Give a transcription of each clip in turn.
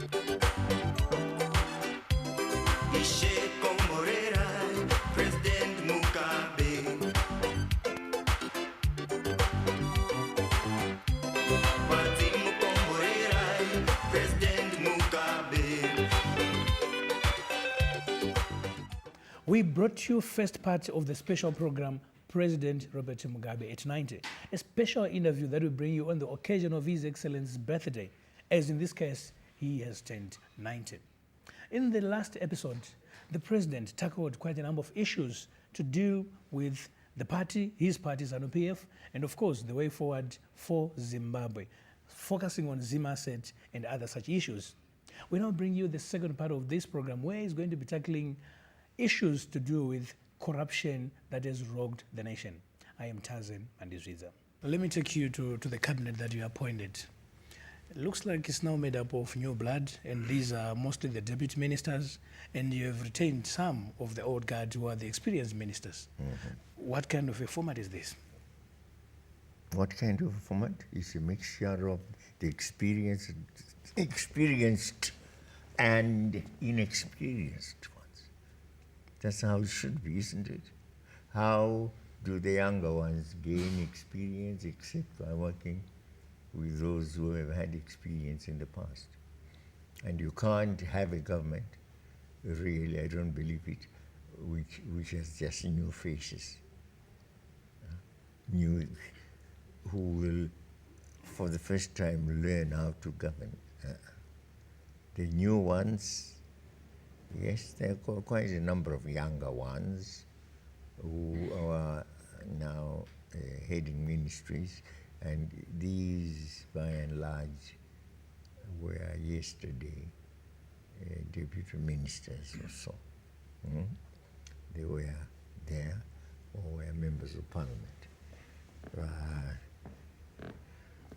President Mugabe. President Mugabe. We brought you first part of the special program, President Robert Mugabe at 90, a special interview that will bring you on the occasion of His Excellency's birthday, as in this case, he has turned 90. In the last episode, the President tackled quite a number of issues to do with the party, his party, ZANU-PF, and of course, the way forward for Zimbabwe, focusing on Zim asset and other such issues. We now bring you the second part of this program, where he's going to be tackling issues to do with corruption that has rocked the nation. I am Tazen Mandizwiza. Let me take you to the cabinet that you appointed. It looks like it's now made up of new blood, and these are mostly the deputy ministers, and you have retained some of the old guard who are the experienced ministers. What kind of a format is this? What kind of format? It's a mixture of the experienced and inexperienced ones. That's how it should be, isn't it? How do the younger ones gain experience except by working with those who have had experience in the past? And you can't have a government, really, I don't believe it, which has just new faces, new, who will, for the first time, learn how to govern. The new ones, yes, there are quite a number of younger ones who are now heading ministries, and these, by and large, were yesterday deputy ministers or so. They were there, or were members of parliament.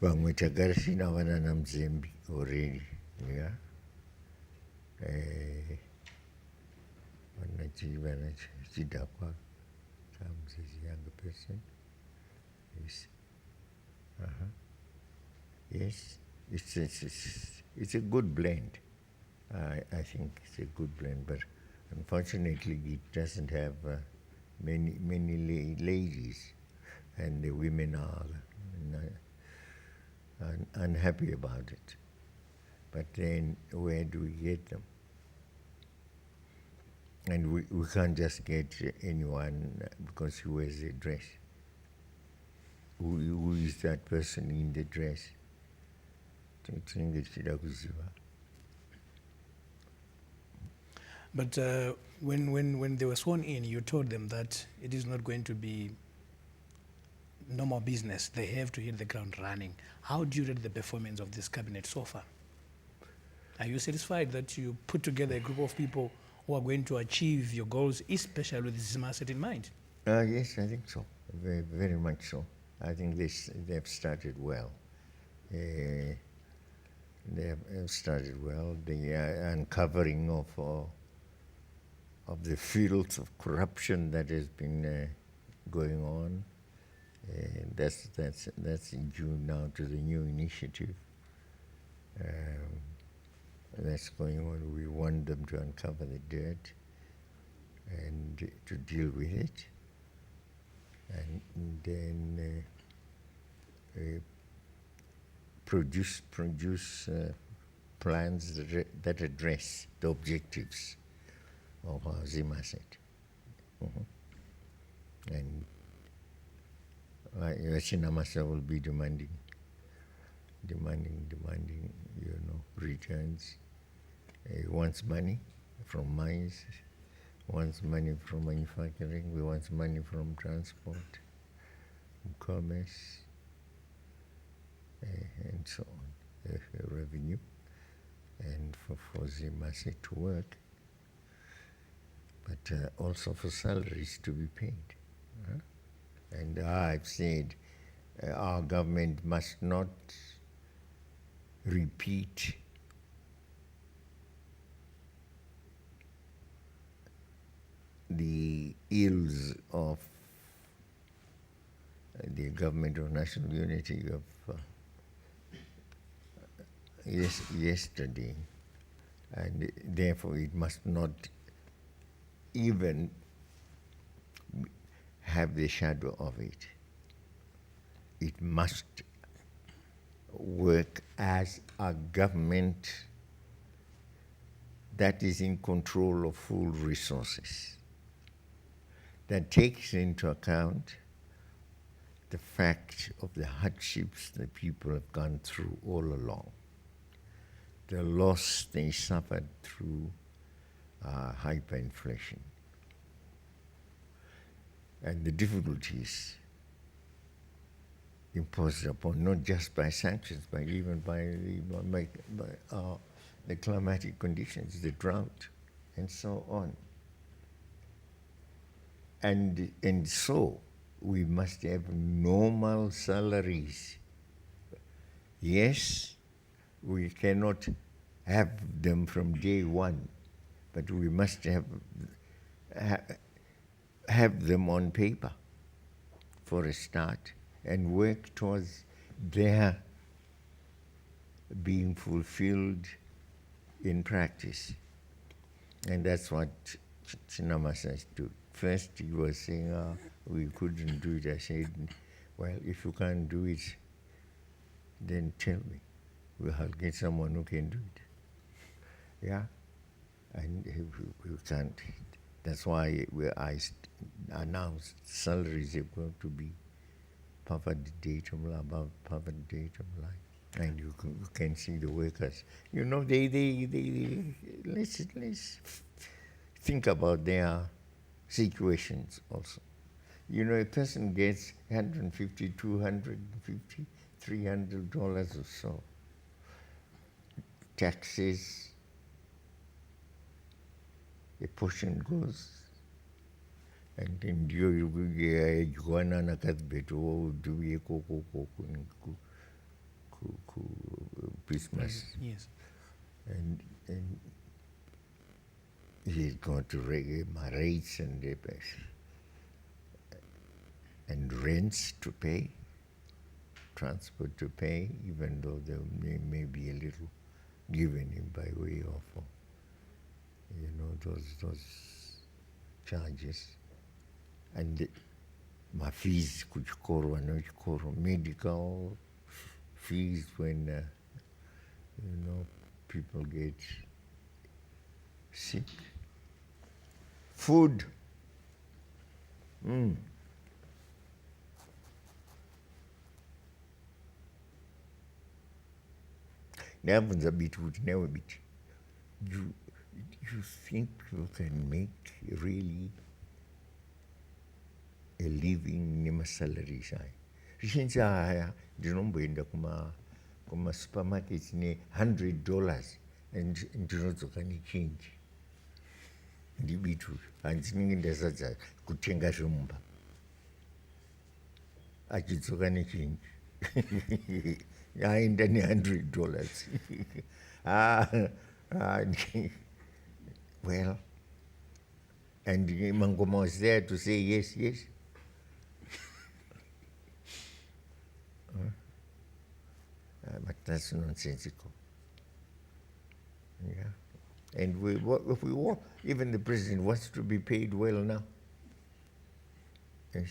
Vamwe tagara sinavana namzembi already, yeah. Chidakwa comes as a younger person. Yes. Yes, it's a good blend. I think it's a good blend, but unfortunately it doesn't have many ladies, and the women are unhappy about it. But then where do we get them? And we can't just get anyone because he wears a dress. Who is that person in the dress? But when they were sworn in, you told them that it is not going to be normal business. They have to hit the ground running. How do you rate the performance of this cabinet so far? Are you satisfied that you put together a group of people who are going to achieve your goals, especially with Zim asset in mind? Yes, I think so. Very, very much so. I think they've started well. They have started well. The uncovering of the fields of corruption that has been going on. That's due now to the new initiative that's going on. We want them to uncover the dirt and to deal with it, and then produce plans that address the objectives of our Zim asset. And Chinamasa will be demanding, returns. He wants money from mines, wants money from manufacturing, we want money from transport, commerce, and so on, revenue, and for Zim asset to work, but also for salaries to be paid. And I've said our government must not repeat the ills of the government of national unity of yesterday, And therefore it must not even have the shadow of it. It must work as a government that is in control of full resources, that takes into account the fact of the hardships that people have gone through all along, the loss they suffered through hyperinflation, and the difficulties imposed upon not just by sanctions, but even by the climatic conditions, the drought, and so on. And so we must have normal salaries. Yes, we cannot have them from day one, but we must have them on paper for a start and work towards their being fulfilled in practice. And that's what Chinama says too. First he was saying, we couldn't do it. I said, well, if you can't do it, then tell me. I'll get someone who can do it. Yeah? And we can't. That's why I announced salaries are going to be poverty datum above poverty datum line. And you can see the workers. You know, let's think about their situations also. You know, a person gets $150, $250, $300 or so. Taxes, a portion goes, and then you Christmas. Yes. And he's going to raise my rates and rents to pay, transport to pay, even though there may be a little given him by way of, those charges. And my fees, medical fees when, people get sick. Food. Never a bit would never be. You think you can make really a living in salaries? Since I ndinombenda kuma supermarkets ne $100 and ndinodzoka nechange ndibitu handinenge ndazadza kutenga zvemumba achidzoka nechange aenda ne$100. Well, and Mangoma was there to say yes, yes. But that's nonsensical. Yeah. And if we want, even the president wants to be paid well now. Yes.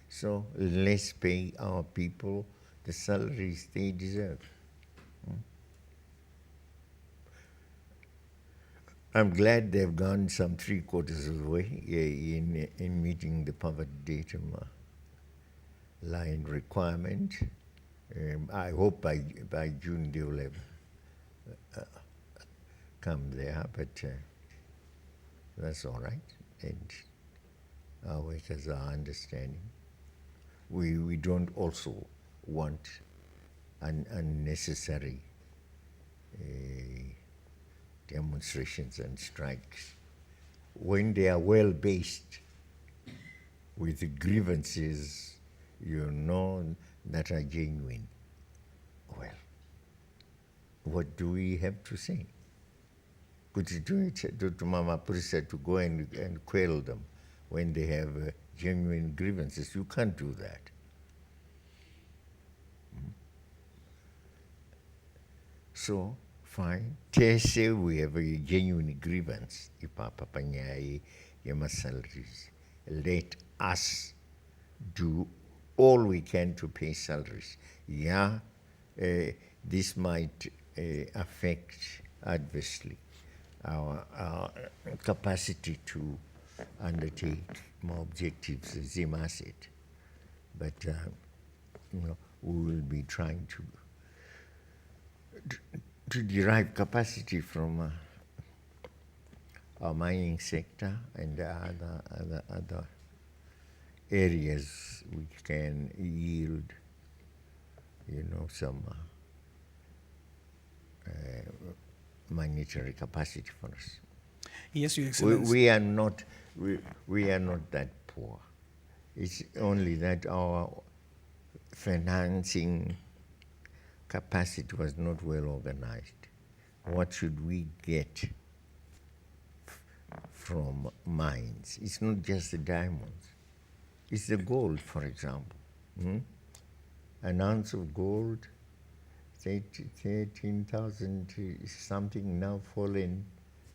So let's pay our people the salaries they deserve. I'm glad they've gone some 3/4 of the way in meeting the poverty datum line requirement. I hope by June they will have come there, but that's all right. And our workers are understanding. We don't also want unnecessary demonstrations and strikes. When they are well-based with grievances, that are genuine. Well, what do we have to say? Could you do it to Mama Prisa to go and quell them when they have genuine grievances? You can't do that. So, fine. Say we have a genuine grievance. Salaries. Let us do all we can to pay salaries. Yeah, this might affect adversely our capacity to undertake more objectives as asset. But we will be trying to derive capacity from our mining sector and other areas which can yield, some monetary capacity for us. Yes, Your Excellency. We are not that poor. It's only that our financing capacity was not well organized. What should we get from mines? It's not just the diamonds. It's the gold, for example. An ounce of gold, 13,000 something, now fallen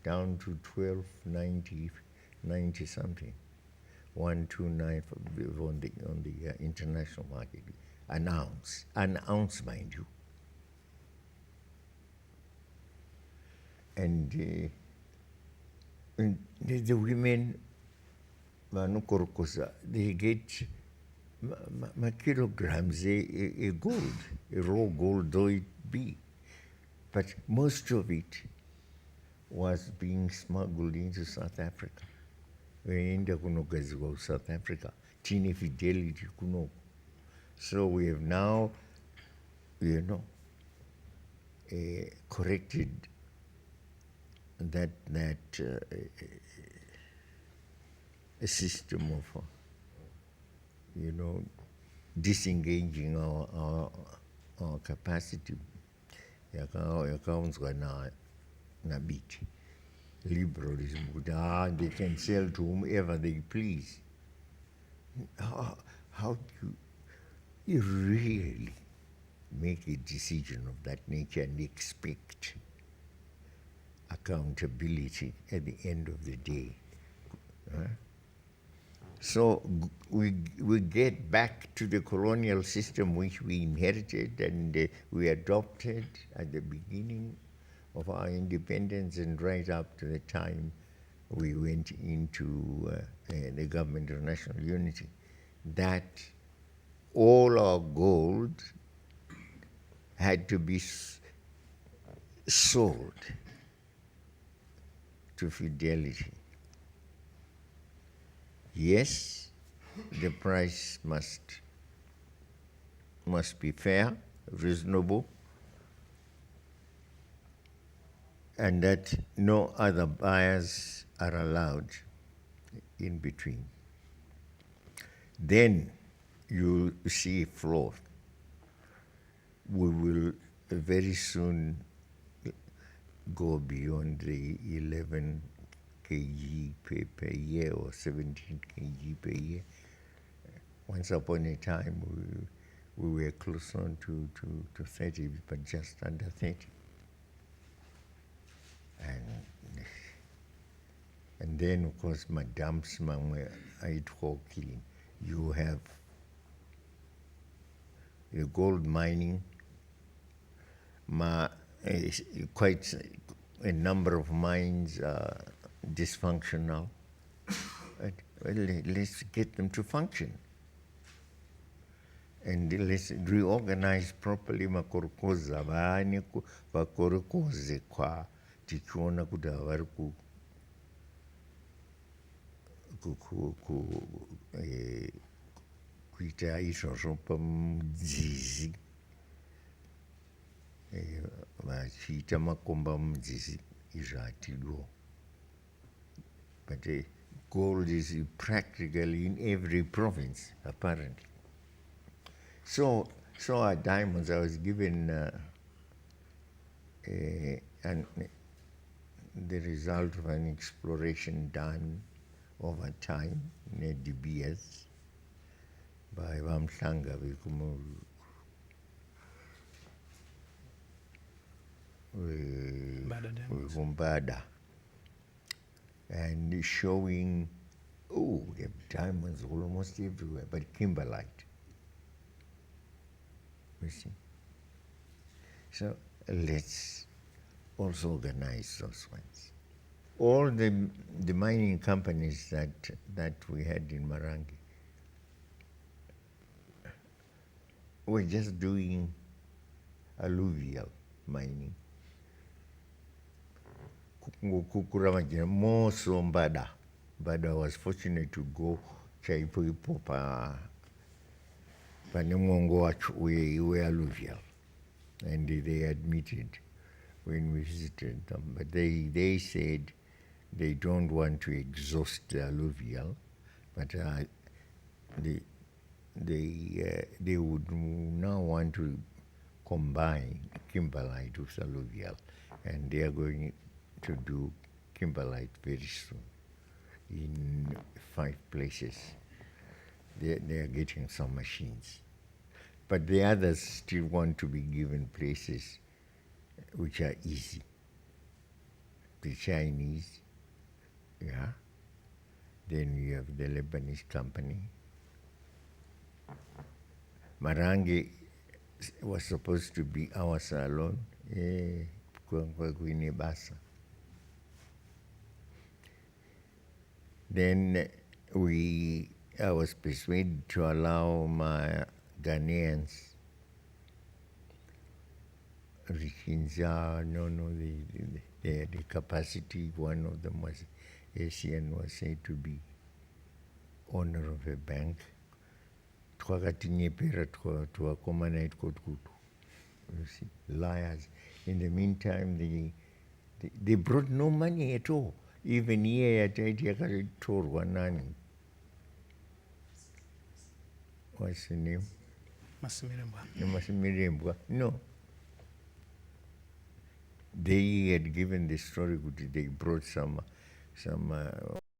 down to 1290 something. 129 on the international market. An ounce, mind you. And the women, they get kilograms a gold, a raw gold though it be. But most of it was being smuggled into South Africa. Weenda kunogadziwa South Africa, tine fidelity kunoko. So we have now, corrected that a system of, disengaging our capacity. Yakaunzwa na biti. Liberalism, they can sell to whomever they please. How do you really make a decision of that nature and expect accountability at the end of the day? So we get back to the colonial system which we inherited and we adopted at the beginning of our independence and right up to the time we went into the government of national unity, that all our gold had to be sold to fidelity. Yes, the price must be fair, reasonable, and that no other buyers are allowed in between. Then you see a floor. We will very soon go beyond the 11 kg per year or 17 kg per year. Once upon a time, we were close on to 30, but just under 30. And then, of course, my dumps, I all clean. You have the gold mining, quite a number of mines are dysfunctional. Well, let's get them to function. And let's reorganize properly makorokoza vaane vakorokoze kwa tichiona kuti havari kuita izvozvo pamudzizi vachiita makomba mudzizi izvo hatidiwo. But gold is practically in every province, apparently. So our diamonds, I was given the result of an exploration done over time near De Beers by Vamhlanga Bada diamonds. Umbada, and showing, oh, they have diamonds almost everywhere, but kimberlite. You see? So let's also organize those ones. All the mining companies that we had in Marangi were just doing alluvial mining. Kukuramajina, more so Mbada. But I was fortunate to go Chaipuipo pa Panemongo we were alluvial. And they admitted when we visited them. But they said they don't want to exhaust the alluvial, but they would now want to combine kimberlite with alluvial, and they are going to do kimberlite very soon in 5 places. They are getting some machines. But the others still want to be given places which are easy. The Chinese, yeah. Then we have the Lebanese company. Marangi was supposed to be our salon. Then I was persuaded to allow my Ghanaians, the capacity. One of them was Asian, was said to be owner of a bank. You see, liars. In the meantime, they brought no money at all. Even here at Wanani. What's the name? Masimirembwa. No. They had given the story, they brought some